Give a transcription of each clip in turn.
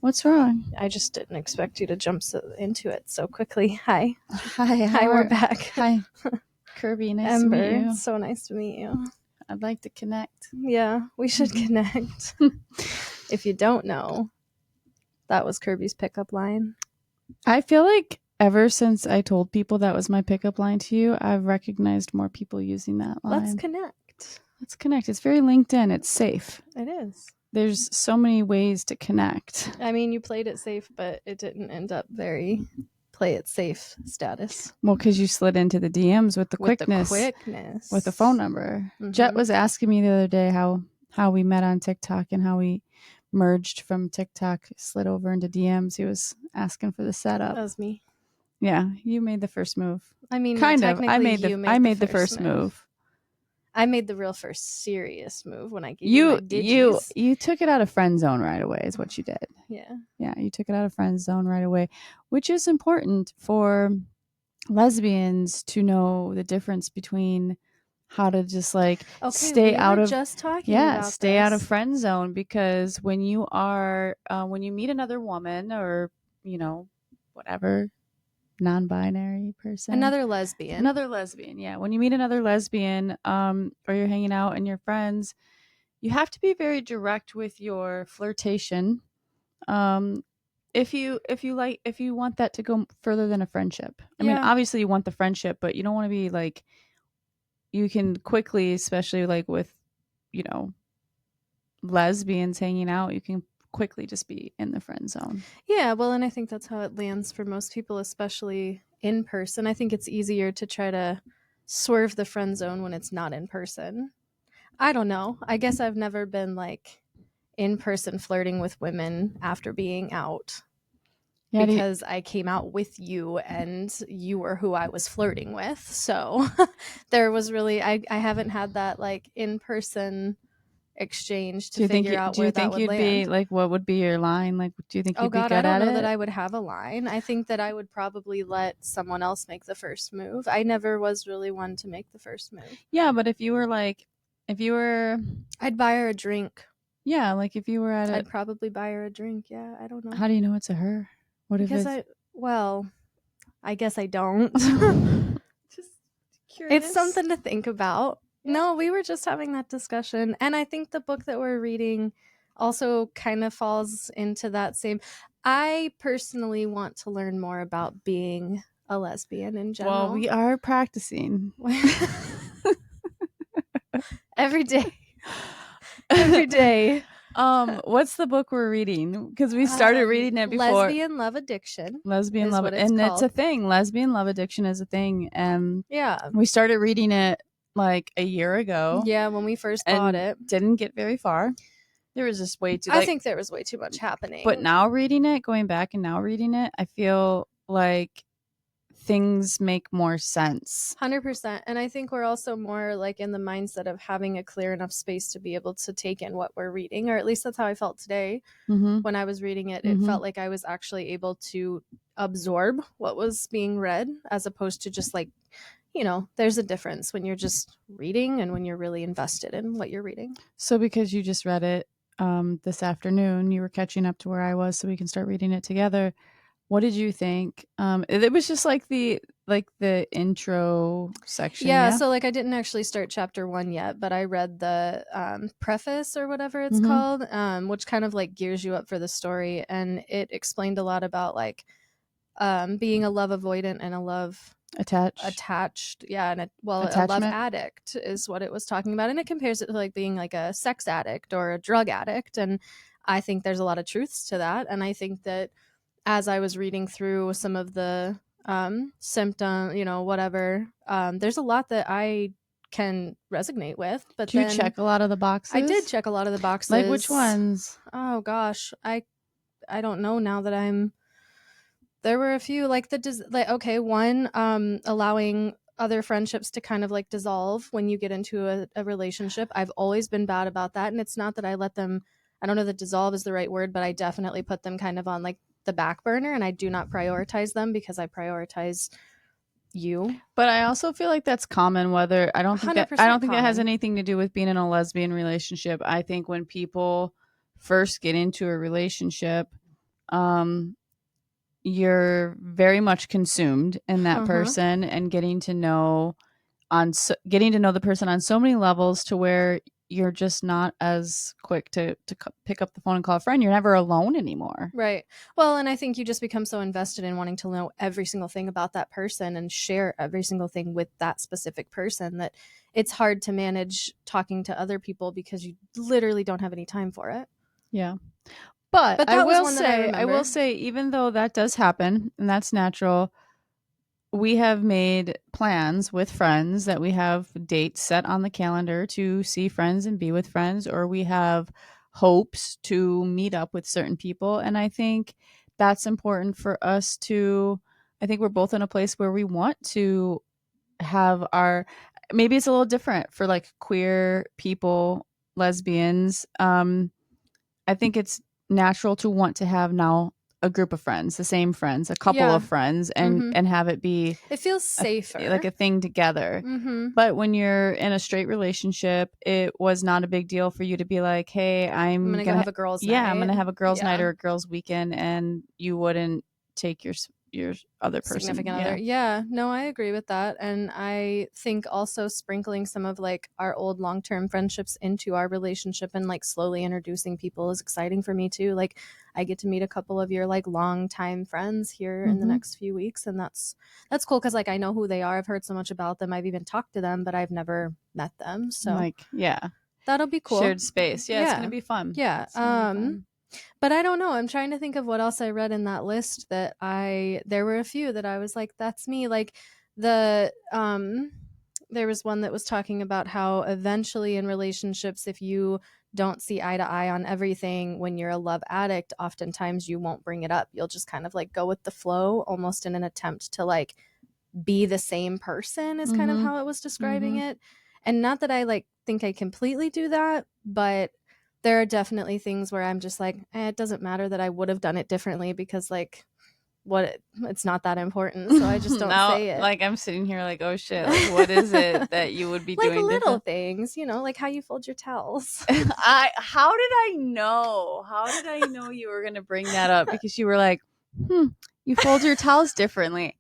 What's wrong? I just didn't expect you to jump into it so quickly. Hi. Hi, We're back. Hi, Kirby. Nice Ember, to meet you. it's so nice to meet you. I'd like to connect. Yeah, we should connect. If you don't know, that was Kirby's pickup line. I feel like ever since I told people that was my pickup line to you, I've recognized more people using that line. Let's connect. Let's connect. It's very LinkedIn. It's safe. It is. There's so many ways to connect. I mean, you played it safe, but it didn't end up very play it safe status. Well, because you slid into the DMs with the quickness. With the phone number. Mhm. Jet was asking me the other day how we met on TikTok and how we merged from TikTok, slid over into DMs. He was asking for the setup. That was me. Yeah, you made the first move. I mean, kind of. technically, I made the first move. I made the real first serious move when I gave you my digits. You took it out of friend zone right away is what you did. Yeah. Yeah, you took it out of friend zone right away, which is important for lesbians to know the difference between how to just like stay out of out of friend zone, because when you are when you meet another woman or whatever non-binary person, another lesbian, yeah, when you meet another lesbian or you're hanging out and you're friends, you have to be very direct with your flirtation if you want that to go further than a friendship. I mean, obviously you want the friendship, but you don't want to be like, you can quickly, especially like with lesbians hanging out, you can quickly just be in the friend zone. Yeah, well, and I think that's how it lands for most people, especially in person. I think it's easier to try to swerve the friend zone when it's not in person. I don't know. I guess I've never been like in person flirting with women after being out. Yeah, because I came out with you and you were who I was flirting with. So there was really, I haven't had that like in person exchange to figure out where that would land. Do you think you'd be like, what would be your line? Like, do you think you'd be good at it? I don't know that I would have a line. I think that I would probably let someone else make the first move. I never was really one to make the first move. Yeah, but if you were I'd buy her a drink. Yeah, like if you were at I'd probably buy her a drink. Yeah, I don't know. How do you know it's a her? What if it's... I guess I don't. Just curious. It's something to think about. No, we were just having that discussion. And I think the book that we're reading also kind of falls into that same. I personally want to learn more about being a lesbian in general. Well, we are practicing. Every day. Every day. What's the book we're reading? Because we started reading it before. Lesbian Love Addiction. It's a thing. Lesbian love addiction is a thing. And we started reading it like a year ago. Yeah, when we first bought it. Didn't get very far. There was just way too... I think there was way too much happening. But now going back and now reading it, I feel like things make more sense. 100%. And I think we're also more like in the mindset of having a clear enough space to be able to take in what we're reading, or at least that's how I felt today. When I was reading it. It felt like I was actually able to absorb what was being read, as opposed to just like, there's a difference when you're just reading and when you're really invested in what you're reading. So because you just read it this afternoon, you were catching up to where I was so we can start reading it together. What did you think? It was just like the intro section. Yeah, so like I didn't actually start chapter 1 yet, but I read the preface or whatever it's called, which kind of like gears you up for the story. And it explained a lot about like being a love avoidant and a love attached. Yeah, and a love addict is what it was talking about. And it compares it to like being like a sex addict or a drug addict. And I think there's a lot of truths to that. And I think that as I was reading through some of the symptom, whatever, there's a lot that I can resonate with. But do you check a lot of the boxes? I did check a lot of the boxes. Like which ones? Oh gosh, I don't know now that I'm. There were a few like one, allowing other friendships to kind of like dissolve when you get into a relationship. I've always been bad about that, and it's not that I let them. I don't know that dissolve is the right word, but I definitely put them kind of on like the back burner, and I do not prioritize them because I prioritize you. But I also feel like that's common. I don't think that has anything to do with being in a lesbian relationship. I think when people first get into a relationship, you're very much consumed in that person and getting to know the person on so many levels to where you're just not as quick to pick up the phone and call a friend. You're never alone anymore. Right. Well, and I think you just become so invested in wanting to know every single thing about that person and share every single thing with that specific person that it's hard to manage talking to other people because you literally don't have any time for it. Yeah. But I will say, even though that does happen and that's natural, we have made plans with friends that we have dates set on the calendar to see friends and be with friends, or we have hopes to meet up with certain people. And I think that's important for us to, I think we're both in a place where we want to have our, maybe it's a little different for like queer people, lesbians. I think it's natural to want to have now a group of friends, the same friends, a couple of friends, and have it be, it feels safer, like a thing together. But when you're in a straight relationship, it was not a big deal for you to be like, hey, I'm gonna have a girls' night. Yeah, I'm gonna have a girls' night or a girls' weekend, and you wouldn't take your other person, significant other. Yeah, no, I agree with that. And I think also sprinkling some of like our old long-term friendships into our relationship and like slowly introducing people is exciting for me too. Like I get to meet a couple of your like long-time friends here in the next few weeks, and that's cool because like I know who they are. I've heard so much about them. I've even talked to them, but I've never met them. So like, yeah, that'll be cool. Shared space. Yeah, it's gonna be fun. Yeah. But I don't know. I'm trying to think of what else I read in that list that there were a few that I was like, that's me. Like there was one that was talking about how eventually in relationships, if you don't see eye to eye on everything when you're a love addict, oftentimes you won't bring it up. You'll just kind of like go with the flow, almost in an attempt to like be the same person is kind of how it was describing it. And not that I like think I completely do that, but there are definitely things where I'm just like, it doesn't matter that I would have done it differently because like it's not that important. So I just don't say it. Like I'm sitting here like, oh shit, like what is it that you would be like doing little things, like how you fold your towels. How did I know you were going to bring that up? Because you were like, you fold your towels differently.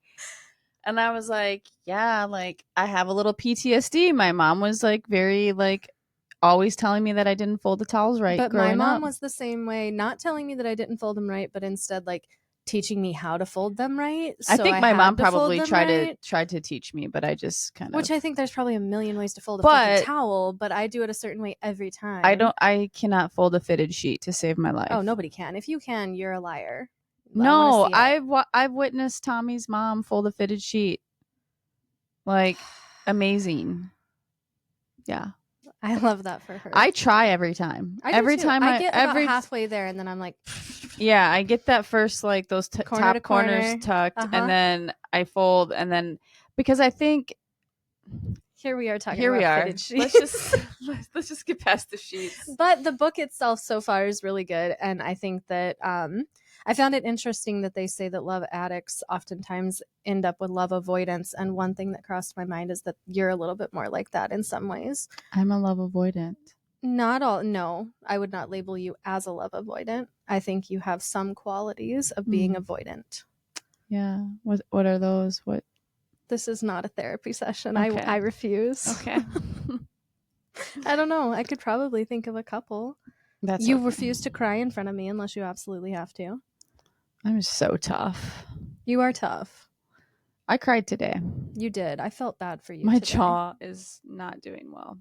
And I was like, yeah, like I have a little PTSD. My mom was like very like always telling me that I didn't fold the towels right. But my mom was the same way, not telling me that I didn't fold them right, but instead like teaching me how to fold them right. So I think my mom probably tried to teach me, but I just kind of, which I think there's probably a million ways to fold a fucking towel, but I do it a certain way every time. I cannot fold a fitted sheet to save my life. Oh, nobody can. If you can, you're a liar. No, I've witnessed Tommy's mom fold a fitted sheet. Like amazing. Yeah. I love that for her. I try every time. I get about halfway there, and then I'm like, yeah, I get that first like those top corners tucked, and then I fold, and then because I think here we are talking. Here we are. Let's just get past the sheets. But the book itself so far is really good, and I think that I found it interesting that they say that love addicts oftentimes end up with love avoidance. And one thing that crossed my mind is that you're a little bit more like that in some ways. I'm a love avoidant. Not all. No, I would not label you as a love avoidant. I think you have some qualities of being avoidant. Yeah. What are those? What? This is not a therapy session. Okay. I refuse. Okay. I don't know. I could probably think of a couple. You refuse to cry in front of me unless you absolutely have to. I'm so tough. You are tough. I cried today. You did. I felt bad for you. My jaw is not doing well.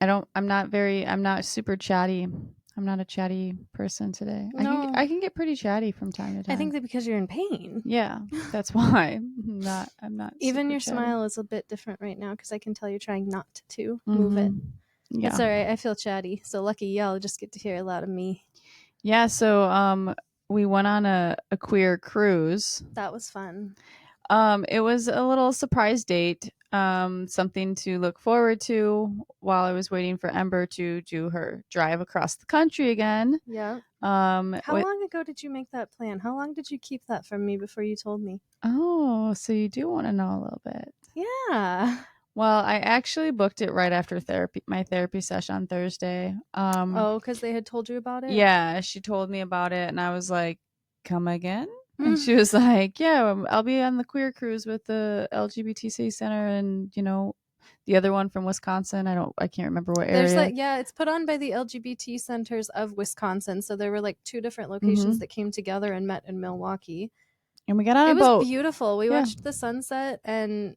I'm not super chatty. I'm not a chatty person today. No. I can get pretty chatty from time to time. I think that because you're in pain. Yeah, that's why. I'm not even your chatty. Smile is a bit different right now because I can tell you're trying not to move it. Yeah. It's all right. I feel chatty. So lucky y'all just get to hear a lot of me. Yeah, so we went on a queer cruise. That was fun. It was a little surprise date. Something to look forward to while I was waiting for Ember to do her drive across the country again. Yeah. How long ago did you make that plan? How long did you keep that from me before you told me? Oh, so you do want to know a little bit. Yeah. Well, I actually booked it right after my therapy session on Thursday. Oh, because they had told you about it? Yeah, she told me about it, and I was like, "Come again?" And she was like, "Yeah, I'll be on the queer cruise with the LGBTC Center, and the other one from Wisconsin. I can't remember what There's area." like, yeah, it's put on by the LGBT Centers of Wisconsin. So there were like two different locations Hmm. that came together and met in Milwaukee. And we got on It a was boat. beautiful. We Yeah, watched the sunset and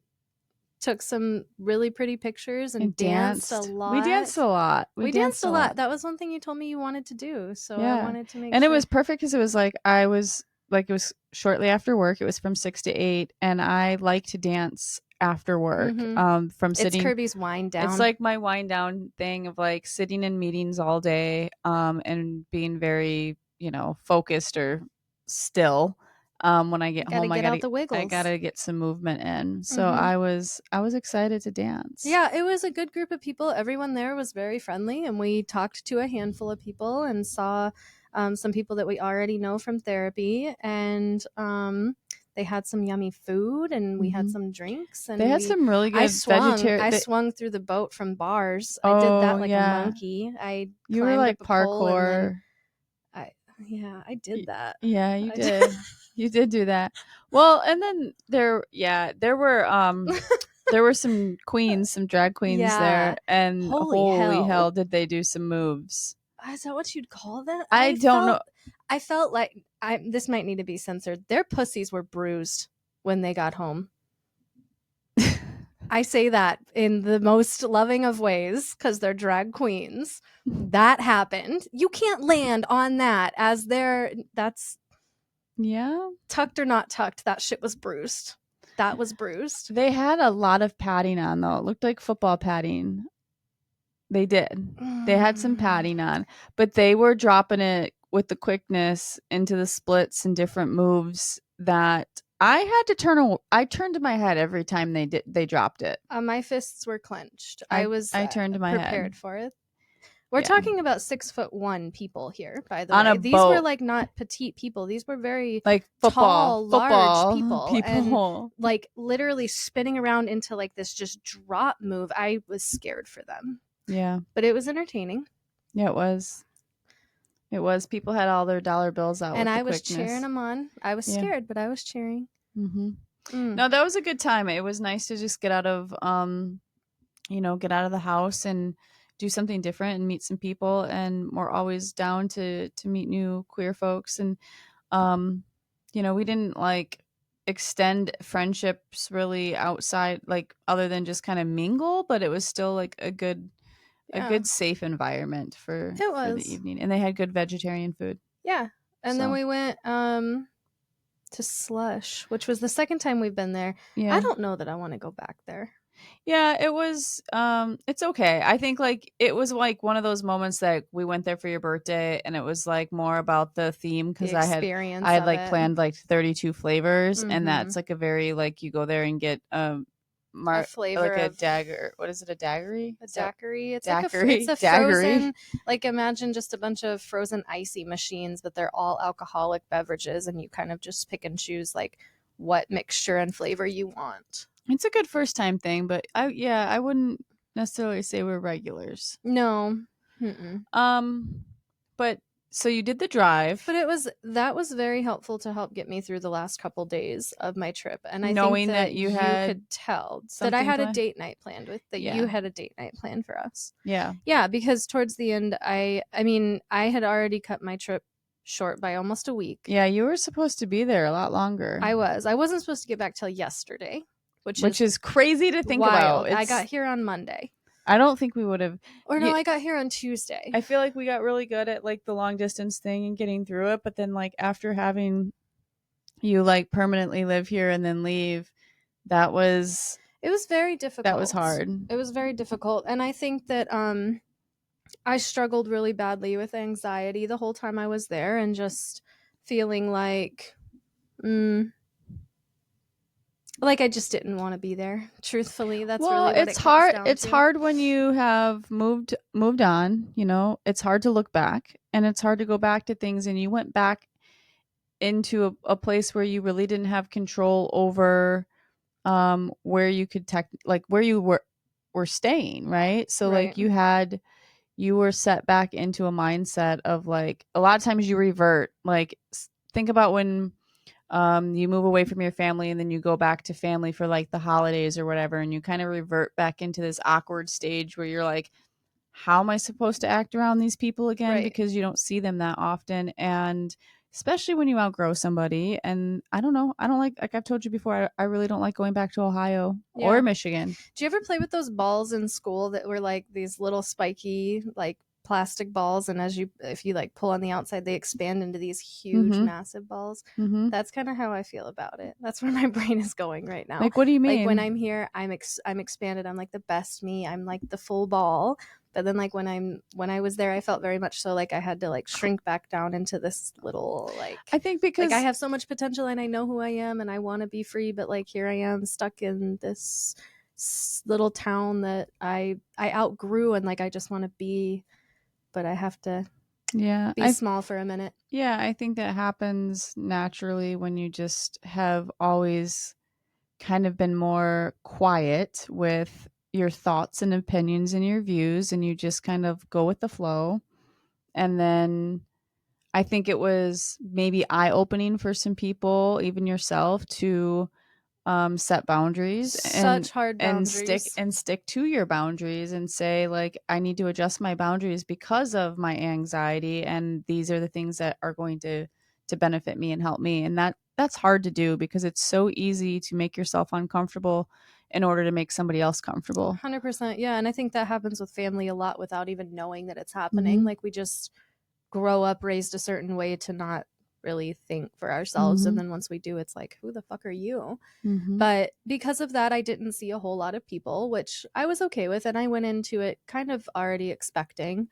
took some really pretty pictures and and danced a danced. We danced a lot. lot. We We danced danced a a lot. lot. That was one thing you told me you wanted to do. So I Yeah. wanted to make And it sure. was perfect because it was shortly after work. It was from 6 to 8, and I like to dance after work. From It's sitting. Kirby's wind It's down. like my wind down thing of like sitting in meetings all day, and being very, focused or still. When I get Got to home, get out the I wiggles. gotta get some movement in. So Hmm. I was excited to dance. Yeah, it was a good group of people. Everyone there was very friendly, and we talked to a handful of people and saw some people that we already know from therapy. And they had some yummy food, and we had Hmm. some drinks, They and had some really I good swung. vegetarian. I swung through the boat from bars. I did Oh that like a yeah, monkey. I you were climbed up like a pole, and then parkour. I yeah, I did that. Yeah, you I did. did. You did do that. Well, and then there were some queens, some drag queens there, Yeah. and Holy holy hell, hell. did they do some moves. Is that what you'd call that? I don't know. I felt like I this might need to be censored. Their pussies were bruised when they got home. I say that in the most loving of ways because they're drag queens. That happened. You can't land on that as that's Yeah. tucked or not tucked. That shit was bruised. That was bruised. They had a lot of padding on though. It looked like football padding. They did. They had some padding on, but they were dropping it with the quickness into the splits and different moves that I turned to my head every time they dropped it. My fists were clenched. I I was I turned to my prepared head. for it. We're Yeah. talking about 6'1" people here, by the On a way. These were boat. like not petite people. These were very Like tall, large football people, and people. like literally spinning around into like this just drop move. I was scared for them, Yeah. but it was entertaining. Yeah, it was. It was. People had all their dollar bills out And with the I was cheering quickness. them on. I was Yeah. scared, but I was cheering. Mm-hmm. No, that was a good time. It was nice to just get out of get out of the house and do something different and meet some people, and we're always down to meet new queer folks. And we didn't like extend friendships really outside, like other than just kind of mingle, but it was still like a good safe environment for the evening, and they had good vegetarian food. Yeah. And then we went to Slush, which was the second time we've been there. Yeah. I don't know that I want to go back there. Yeah, it was it's okay. I think like it was like one of those moments that we went there for your birthday, and it was like more about the theme because I had like planned like 32 flavors, and that's like a very like you go there and get a flavor like a dagger. What is it? A daiquiri? A daiquiri. It's daiquiri. Like it's a frozen. Like imagine just a bunch of frozen icy machines, but they're all alcoholic beverages, and you kind of just pick and choose like what mixture and flavor you want. It's a good first time thing, but I wouldn't necessarily say we're regulars. No. But so you did the drive, but that was very helpful to help get me through the last couple days of my trip, and I knowing think that you could tell that I had a date night planned with you had a date night planned for us. Yeah, because towards the end, I mean, I had already cut my trip short by almost a week. Yeah, you were supposed to be there a lot longer. I wasn't supposed to get back till yesterday, which is crazy to think about. I got here on Monday. I don't think we would have. Or no, I got here on Tuesday. I feel like we got really good at like the long distance thing and getting through it, but then like after having you like permanently live here and then leave, it was very difficult. That was hard. It was very difficult, and I think that I struggled really badly with anxiety the whole time I was there, and just feeling like like I just didn't want to be there. Truthfully, that's really what it's hard. It's hard when you have moved on. It's hard to look back, and it's hard to go back to things. And you went back into a place where you really didn't have control over where you could where you were staying, right? So like you were set back into a mindset of like a lot of times you revert. Like think about when you move away from your family and then you go back to family for like the holidays or whatever, and you kind of revert back into this awkward stage where you're like, how am I supposed to act around these people again? Because you don't see them that often. And especially when you outgrow somebody. And I don't know. I don't like I've told you before, I really don't like going back to Ohio or Michigan. Do you ever play with those balls in school that were like these little spiky, like plastic balls? And if you like pull on the outside, they expand into these huge, massive balls. That's kind of how I feel about it. That's where my brain is going right now. Like, what do you mean? Like when I'm here, I'm expanded. I'm like the best me. I'm like the full ball. But then like when I was there, I felt very much so like I had to like shrink back down into this little like, I think because like I have so much potential and I know who I am and I want to be free, but like here I am stuck in this little town that I outgrew, and like I just want to be, but I have to be small for a minute. Yeah, I think that happens naturally when you just have always kind of been more quiet with your thoughts and opinions and your views, and you just kind of go with the flow. And then I think it was maybe eye-opening for some people, even yourself, to set boundaries hard boundaries and stick to your boundaries and say like, I need to adjust my boundaries because of my anxiety, and these are the things that are going to benefit me and help me. And that's hard to do because it's so easy to make yourself uncomfortable in order to make somebody else comfortable. 100%. Yeah. And I think that happens with family a lot without even knowing that it's happening. Like we just grow up raised a certain way to not really think for ourselves. And then once we do, it's like, who the fuck are you? But because of that, I didn't see a whole lot of people, which I was okay with. And I went into it kind of already expecting.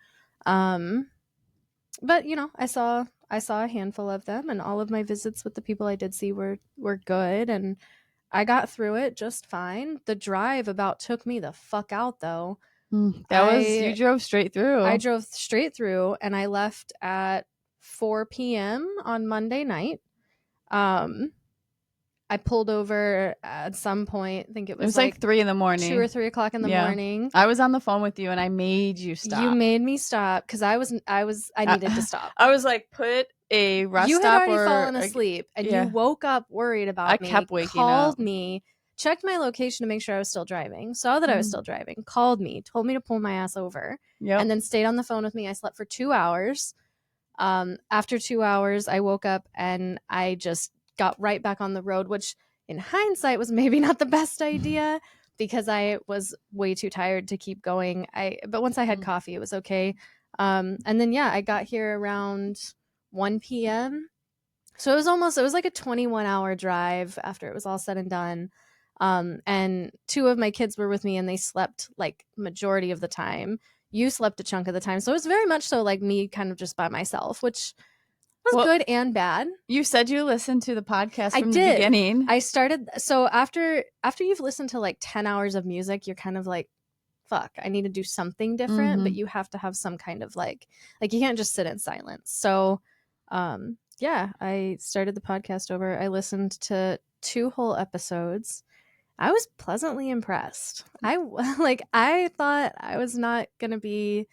But you know, I saw a handful of them, and all of my visits with the people I did see were good, and I got through it just fine. The drive about took me the fuck out though. You drove straight through. I drove straight through, and I left at 4 p.m. on Monday night. I pulled over at some point. I think it was like 3 a.m, 2 or 3 o'clock in the morning. I was on the phone with you and I made you stop. You made me stop because I needed to stop. I was like, put a rest stop. You had already fallen asleep and you woke up worried about me. I kept waking up. Called me, checked my location to make sure I was still driving, saw that I was still driving, called me, told me to pull my ass over, and then stayed on the phone with me. I slept for 2 hours. After 2 hours, I woke up and I just got right back on the road, which in hindsight was maybe not the best idea because I was way too tired to keep going. But once I had coffee, it was okay. And then, I got here around 1 p.m. So it was like a 21-hour drive after it was all said and done. And 2 of my kids were with me and they slept like majority of the time. You slept a chunk of the time. So it was very much so like me kind of just by myself, which was good and bad. You said you listened to the podcast from the beginning. I started. So after you've listened to like 10 hours of music, you're kind of like, fuck, I need to do something different. But you have to have some kind of like you can't just sit in silence. So I started the podcast over. I listened to 2 whole episodes. I was pleasantly impressed. I thought I was not going to be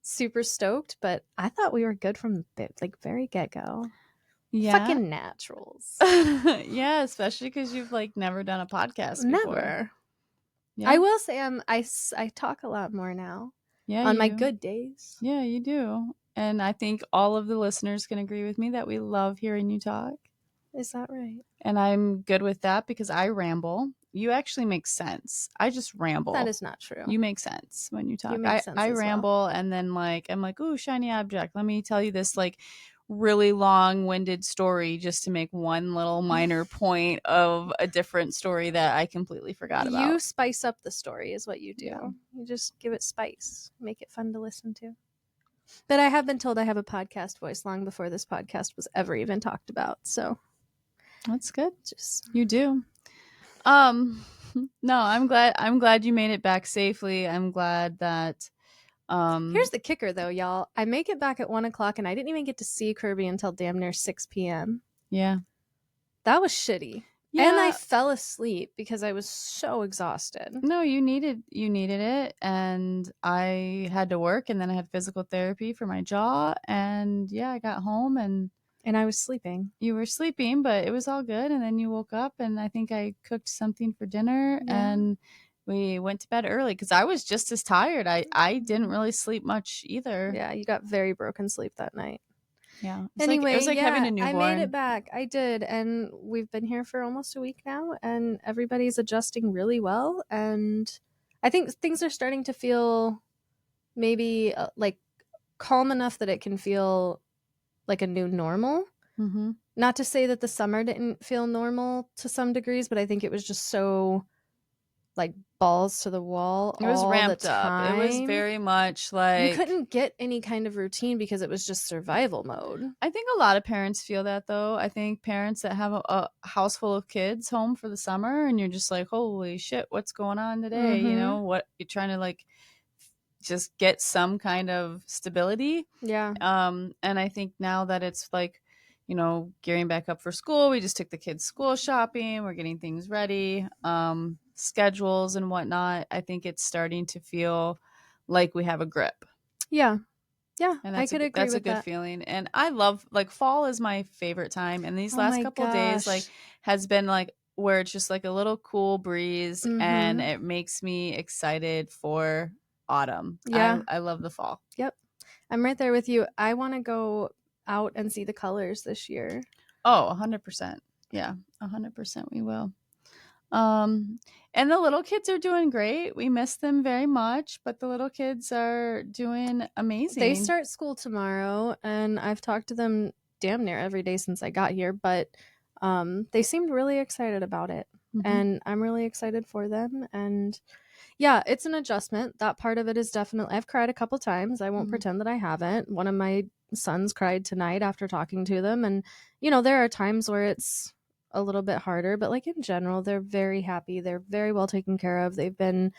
super stoked, but I thought we were good from the very get-go. Yeah. Fucking naturals. Yeah, especially because you've like never done a podcast before. Never. Yeah. I will say I talk a lot more now. Yeah, on my good days. Yeah, you do. And I think all of the listeners can agree with me that we love hearing you talk. Is that right? And I'm good with that because I ramble. You actually make sense. I just ramble. That is not true. You make sense when you talk. You make sense I ramble and then I'm like, ooh, shiny object. Let me tell you this like really long-winded story just to make one little minor point of a different story that I completely forgot about. You spice up the story is what you do. Yeah. You just give it spice. Make it fun to listen to. But I have been told I have a podcast voice long before this podcast was ever even talked about. So that's good. You do. No, I'm glad you made it back safely. I'm glad that here's the kicker though, y'all. I make it back at 1 o'clock and I didn't even get to see Kirby until damn near 6 p.m. Yeah. That was shitty. Yeah. And I fell asleep because I was so exhausted. No, you needed it, and I had to work, and then I had physical therapy for my jaw, and yeah, I got home and I was sleeping. You were sleeping, but it was all good, and then you woke up, and I think I cooked something for dinner, and we went to bed early because I was just as tired. I didn't really sleep much either. Yeah, you got very broken sleep that night. Yeah. Anyway, it was like having a newborn. I made it back. I did, and we've been here for almost a week now, and everybody's adjusting really well, and I think things are starting to feel maybe like calm enough that it can feel like a new normal. Mm-hmm. Not to say that the summer didn't feel normal to some degrees, but I think it was just so like balls to the wall. It was all ramped the time. up. It was very much like you couldn't get any kind of routine because it was just survival mode. I think a lot of parents feel that though. I think parents that have a house full of kids home for the summer, and you're just like, holy shit, what's going on today? Mm-hmm. You know, what you're trying to like just get some kind of stability. Yeah. And I think now that it's like, you know, gearing back up for school, we just took the kids school shopping, we're getting things ready, schedules and whatnot. I think it's starting to feel like we have a grip. Yeah. Yeah, and I could agree with that's a good feeling. And I love, like, fall is my favorite time, and these last couple of days like has been like where it's just like a little cool breeze, and it makes me excited for autumn. Yeah, I love the fall. Yep, I'm right there with you. I want to go out and see the colors this year. Oh, 100%. Yeah, 100% we will. And the little kids are doing great. We miss them very much, but the little kids are doing amazing. They start school tomorrow, and I've talked to them damn near every day since I got here, but they seemed really excited about it. Mm-hmm. And I'm really excited for them. And yeah, it's an adjustment. That part of it is definitely, I've cried a couple times. I won't pretend that I haven't. One of my sons cried tonight after talking to them. And, you know, there are times where it's a little bit harder, but like in general, they're very happy. They're very well taken care of. They've been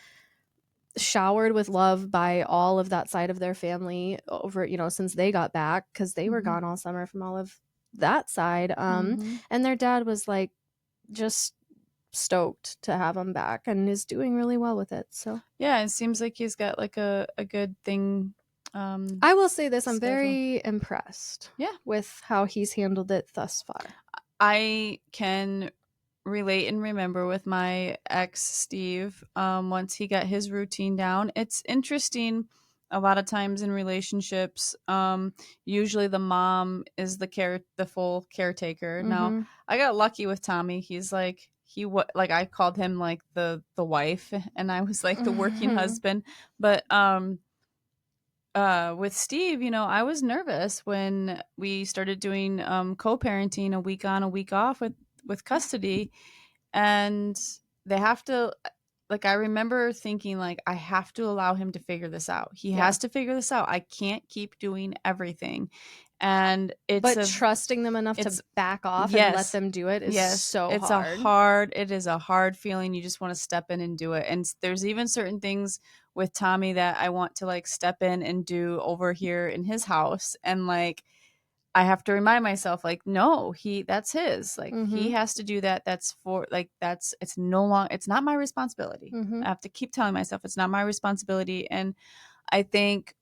showered with love by all of that side of their family over, you know, since they got back, because they were gone all summer from all of that side. And their dad was like just stoked to have him back and is doing really well with it. So yeah, it seems like he's got like a good thing. I will say this, I'm very impressed with how he's handled it thus far. I can relate and remember with my ex Steve, once he got his routine down. It's interesting, a lot of times in relationships, usually the mom is the full caretaker. Now I got lucky with Tommy. He's like like I called him like the wife, and I was like the working husband. But with Steve, you know, I was nervous when we started doing co-parenting, a week on, a week off with custody, and they have to, like, I remember thinking like, I have to allow him to figure this out. He has to figure this out. I can't keep doing everything. And trusting them enough to back off and let them do it is so hard. It is a hard feeling. You just want to step in and do it. And there's even certain things with Tommy that I want to like step in and do over here in his house. And like, I have to remind myself, like, no, that's his, like, he has to do that. That's for like, it's not my responsibility. I have to keep telling myself it's not my responsibility. And I think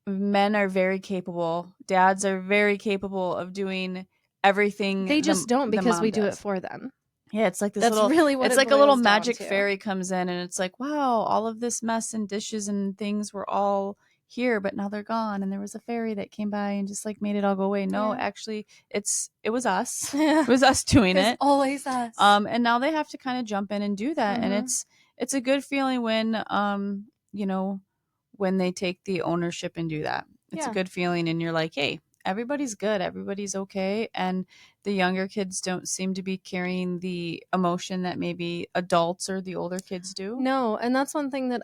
men are very capable. Dads are very capable of doing everything. They just don't, because we do it for them. Yeah, it's like this That's really what it's like a little magic fairy comes in, and it's like, wow, all of this mess and dishes and things were all here, but now they're gone, and there was a fairy that came by and just like made it all go away. No, actually, it was us. It was us doing it. Always us. And now they have to kind of jump in and do that, and it's a good feeling when you know, when they take the ownership and do that. It's a good feeling, and you're like, hey, everybody's good, everybody's okay. And the younger kids don't seem to be carrying the emotion that maybe adults or the older kids do. No, and that's one thing that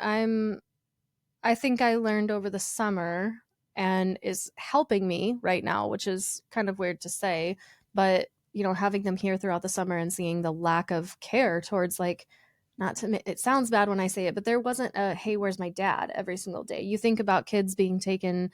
I think I learned over the summer and is helping me right now, which is kind of weird to say, but you know, having them here throughout the summer and seeing the lack of care towards, like, it sounds bad when I say it, but there wasn't a, hey, where's my dad every single day. You think about kids being taken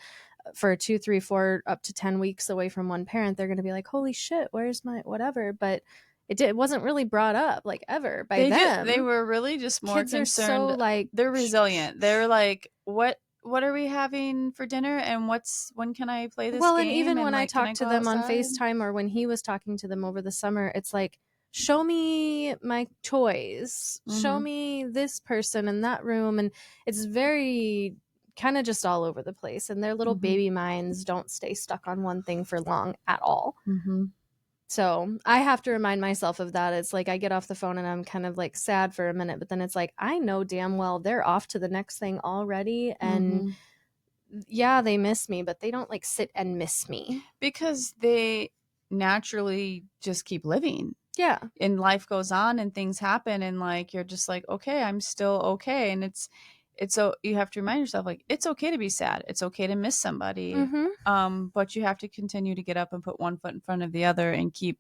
for 2, 3, 4, up to 10 weeks away from one parent, they're going to be like, holy shit, where's my whatever? But it wasn't really brought up like ever by them. They were really just more kids concerned. Are so like they're resilient. They're like, what are we having for dinner, and when can I play this game? And even when I talked to them on FaceTime, or when he was talking to them over the summer, it's like, show me my toys, show me this person in that room, and it's very kind of just all over the place, and their little baby minds don't stay stuck on one thing for long at all. So I have to remind myself of that. It's like I get off the phone and I'm kind of like sad for a minute, but then it's like, I know damn well they're off to the next thing already. And yeah, they miss me, but they don't like sit and miss me. Because they naturally just keep living. Yeah. And life goes on and things happen, and like you're just like, okay, I'm still okay. And it's so you have to remind yourself, like, it's okay to be sad. It's okay to miss somebody. But you have to continue to get up and put one foot in front of the other and keep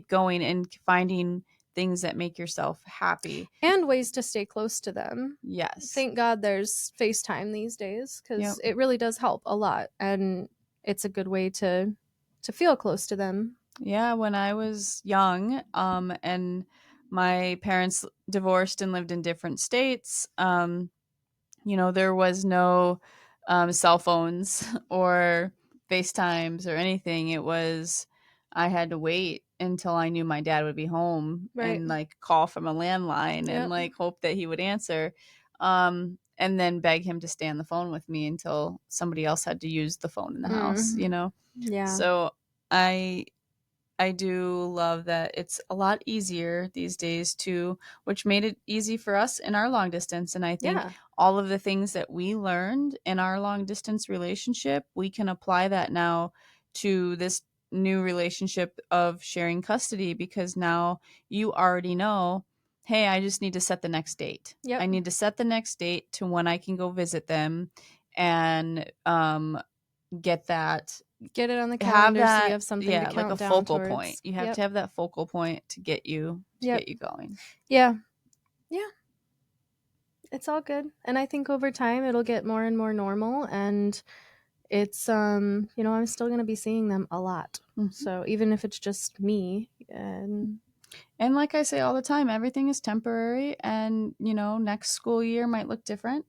going and finding things that make yourself happy and ways to stay close to them. Yes. Thank God there's FaceTime these days, because it really does help a lot, and it's a good way to feel close to them. Yeah, when I was young, and my parents divorced and lived in different states, there was no cell phones or FaceTimes or anything. It was, I had to wait until I knew my dad would be home and like call from a landline and like hope that he would answer. And then beg him to stay on the phone with me until somebody else had to use the phone in the house, Yeah. So I do love that it's a lot easier these days too, which made it easy for us in our long distance. And I think all of the things that we learned in our long distance relationship, we can apply that now to this new relationship of sharing custody, because now you already know, hey, I just need to set the next date. I need to set the next date to when I can go visit them and get it on the calendar, so you have something to like count a down focal towards. point. You have to have that focal point to get you going. Yeah. It's all good, and I think over time it'll get more and more normal, and it's I'm still going to be seeing them a lot. So even if it's just me, and like I say all the time, everything is temporary, and next school year might look different.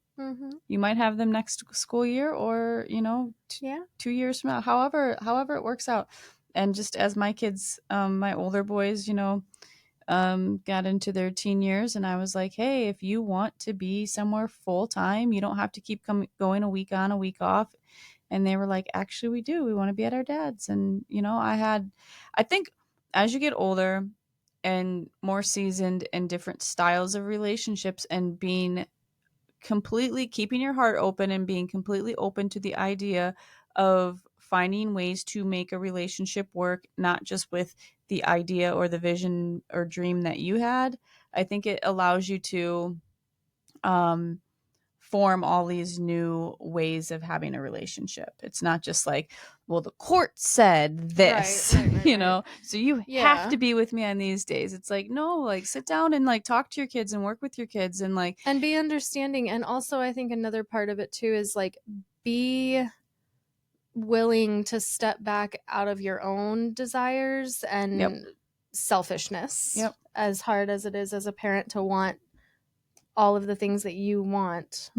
You might have them next school year, or 2 years from now, however it works out. And just as my kids, my older boys, got into their teen years, and I was like, hey, if you want to be somewhere full time, you don't have to keep going a week on, a week off. And they were like, actually, we do. We want to be at our dad's. And I think as you get older and more seasoned in different styles of relationships, and being completely keeping your heart open and being completely open to the idea of finding ways to make a relationship work, not just with the idea or the vision or dream that you had, I think it allows you to form all these new ways of having a relationship. It's not just like, well, the court said this, right. So you have to be with me on these days. It's like, no, like sit down and like talk to your kids and work with your kids and like, and be understanding. And also I think another part of it too is like, be willing to step back out of your own desires and selfishness. As hard as it is as a parent to want all of the things that you want,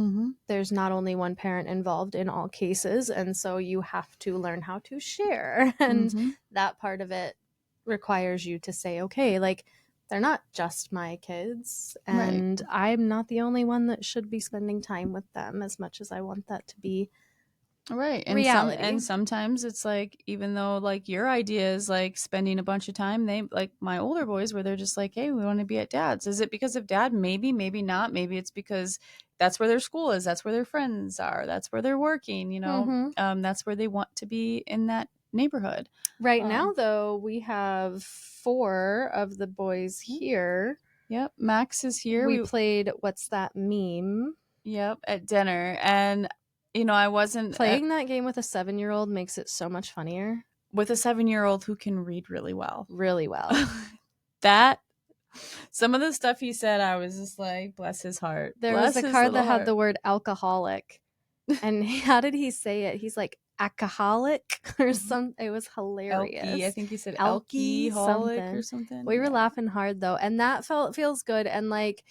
there's not only one parent involved in all cases, and so you have to learn how to share, and that part of it requires you to say, okay, like, they're not just my kids, and I'm not the only one that should be spending time with them as much as I want that to be reality. And sometimes it's like, even though like your idea is like spending a bunch of time, they like my older boys where they're just like, hey, we want to be at dad's. Is it because of dad? Maybe not. Maybe it's because that's where their school is, that's where their friends are, that's where they're working, that's where they want to be in that neighborhood. Right now though, we have 4 of the boys here. Max is here. We played What's That Meme at dinner, and I wasn't playing that game with a 7-year-old makes it so much funnier. With a 7-year-old who can read really well. That some of the stuff he said, I was just like, bless his heart. There was a card that had the word alcoholic. And how did he say it? He's like, alcoholic or something. It was hilarious. Elky. I think you said alcoholic or something. We were laughing hard though, and that feels good. And like,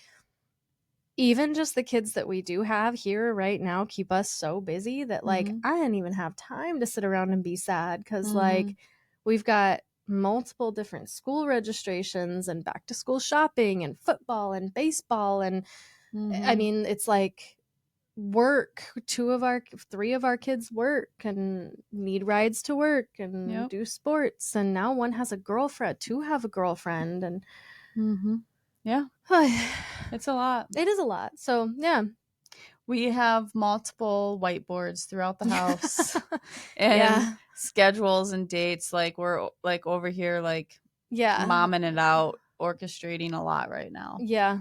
even just the kids that we do have here right now keep us so busy that like I didn't even have time to sit around and be sad, because like we've got multiple different school registrations and back to school shopping and football and baseball, and I mean, it's like work. 3 of our kids work and need rides to work and do sports, and now 1 has a girlfriend, 2 have a girlfriend, and yeah, it's a lot. It is a lot. So yeah, we have multiple whiteboards throughout the house and schedules and dates. Like we're like over here, like momming it out, orchestrating a lot right now. Yeah,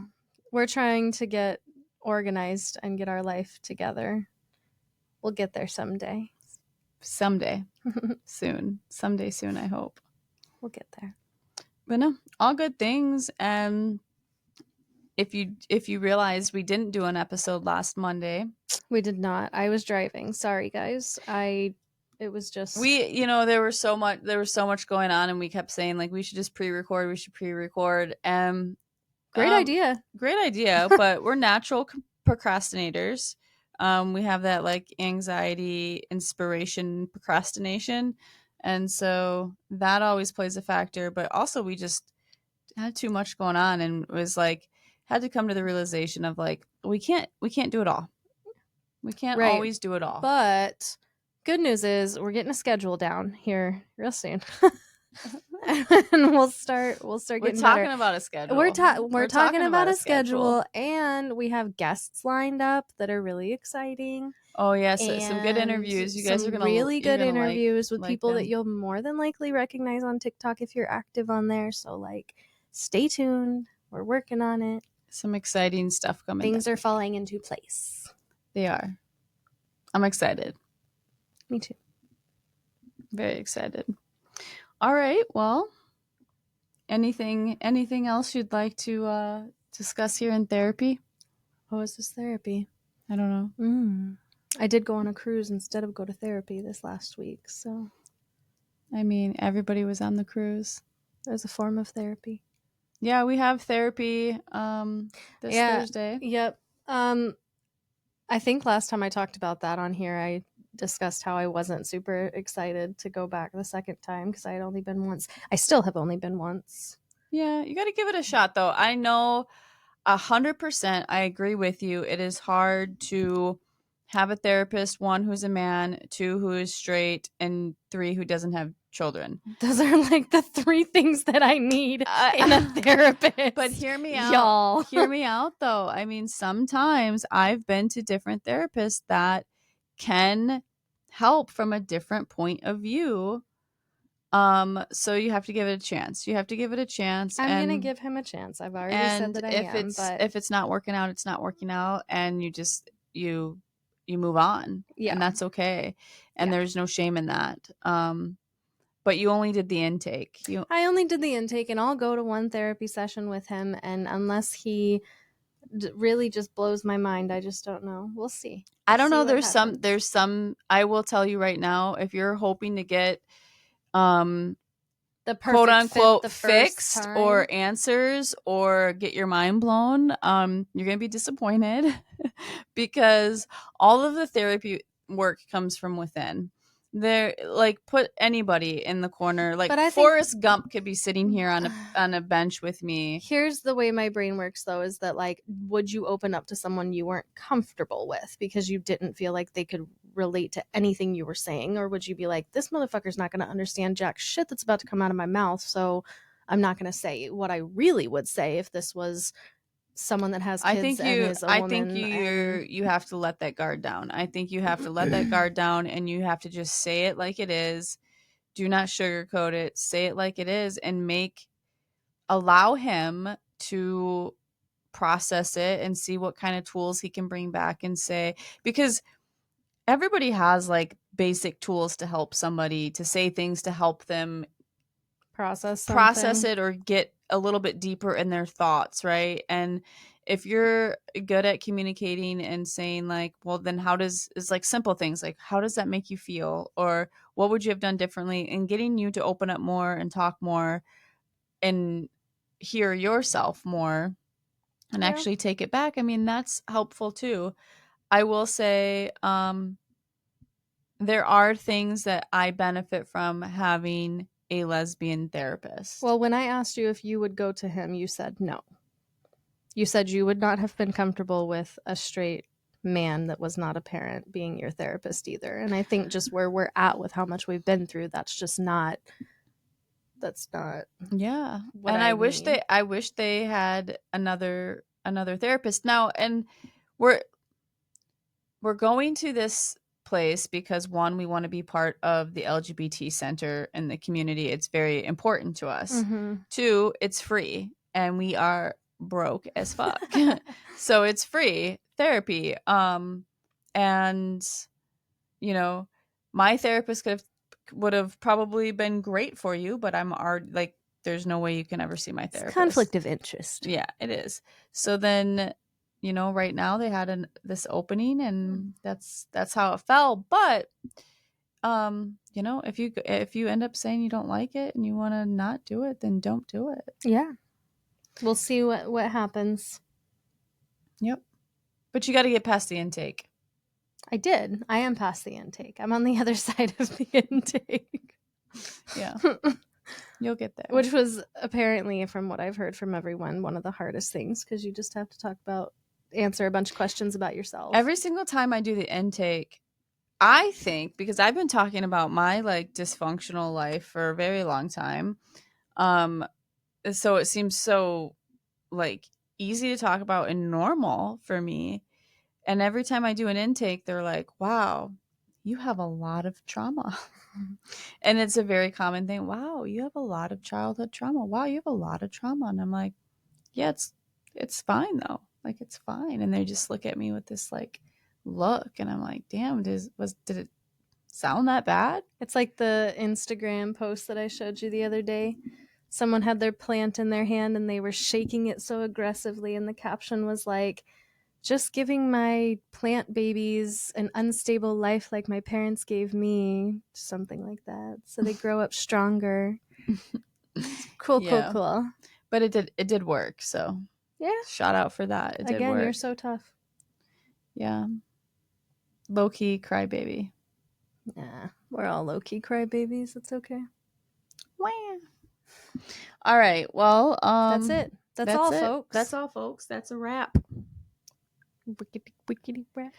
we're trying to get organized and get our life together. We'll get there someday. Someday soon, I hope we'll get there. But no, all good things. And if you realized we didn't do an episode last Monday, we did not. I was driving. Sorry guys. It was just there was so much going on, and we kept saying like we should just pre-record. Great idea. But we're natural procrastinators. We have that like anxiety, inspiration, procrastination. And so that always plays a factor. But also we just had too much going on, and it was like, had to come to the realization of like, we can't do it all. We can't always do it all. But good news is we're getting a schedule down here real soon. And we'll start getting talking better. about a schedule. We're talking about a schedule, and we have guests lined up that are really exciting. Oh yes, some good interviews. You guys are gonna really good interviews with like people them. that you'll more than likely recognize on TikTok if you're active on there. So like, stay tuned. We're working on it. Some exciting stuff coming. Things are falling into place. They are. I'm excited. Me too. Very excited. All right. Well, anything else you'd like to discuss here in therapy? What was this therapy? I don't know. I did go on a cruise instead of go to therapy this last week. So, I mean, everybody was on the cruise. There's a form of therapy. Yeah, we have therapy this Thursday. Yep. I think last time I talked about that on here, I discussed how I wasn't super excited to go back the second time because I had only been once. I still have only been once. Yeah, you got to give it a shot, though. I know 100%. I agree with you. It is hard to have a therapist, 1, who's a man, 2, who is straight, and 3, who doesn't have children. Those are like the 3 things that I need in a therapist. But hear me out, y'all. Hear me out, though. I mean, sometimes I've been to different therapists that can help from a different point of view. So you have to give it a chance. I'm going to give him a chance. I've already said that I am. But if it's not working out, it's not working out, and you just you move on. Yeah, and that's okay. And there's no shame in that. But you only did the intake. I only did the intake, and I'll go to 1 therapy session with him. And unless he really just blows my mind, I just don't know. We'll see. I don't know. There's some. I will tell you right now. If you're hoping to get the quote unquote fixed or answers or get your mind blown, you're gonna be disappointed because all of the therapy work comes from within. They're like, put anybody in the corner. Like Forrest Gump could be sitting here on a bench with me. Here's the way my brain works, though, is that like, would you open up to someone you weren't comfortable with because you didn't feel like they could relate to anything you were saying? Or would you be like, this motherfucker's not going to understand jack shit that's about to come out of my mouth, so I'm not going to say what I really would say if this was someone that has kids you have to let that guard down. I think you have to let that guard down, and you have to just say it like it is. Do not sugarcoat it. Say it like it is, and allow him to process it and see what kind of tools he can bring back and say, because everybody has like basic tools to help somebody, to say things to help them process it or get a little bit deeper in their thoughts, right? And if you're good at communicating and saying like, well, then is like simple things like, how does that make you feel? Or what would you have done differently? And getting you to open up more and talk more and hear yourself more and actually take it back. I mean, that's helpful too. I will say, there are things that I benefit from having a lesbian therapist. Well, when I asked you if you would go to him, you said no. You said you would not have been comfortable with a straight man that was not a parent being your therapist either. And I think just where we're at with how much we've been through, that's not yeah. And I wish they had another therapist now. And we're going to this place because, one, we want to be part of the LGBT center in the community. It's very important to us. Mm-hmm. Two, it's free and we are broke as fuck. So it's free therapy. And you know, my therapist would have probably been great for you, but I'm already like, there's no way you can ever see my therapist. It's conflict of interest. Yeah, it is. So then, you know, right now they had this opening, and that's how it fell. But you know, if you end up saying you don't like it and you want to not do it, then don't do it. Yeah, we'll see what happens. Yep. But you got to get past the intake. I did. I am past the intake. I'm on the other side of the intake. Yeah. You'll get there. Which was apparently, from what I've heard from everyone, one of the hardest things, because you just have to answer a bunch of questions about yourself. Every single time I do the intake, I think, because I've been talking about my like dysfunctional life for a very long time, so it seems so like easy to talk about and normal for me. And every time I do an intake, they're like, wow, you have a lot of trauma. And it's a very common thing. Wow, you have a lot of childhood trauma. Wow, you have a lot of trauma. And I'm like, yeah, it's fine though. Like, it's fine. And they just look at me with this like look, and I'm like, damn, did it sound that bad? It's like the Instagram post that I showed you the other day. Someone had their plant in their hand and they were shaking it so aggressively, and the caption was like, just giving my plant babies an unstable life like my parents gave me, something like that, so they grow up stronger. Cool. But it did work, so yeah, shout out for that. It did work. You're so tough. Yeah, low-key crybaby. Yeah, we're all low-key crybabies. It's okay. Wow. All right, well, that's it. That's all, folks. That's all, folks. That's a wrap. Wickety wrap.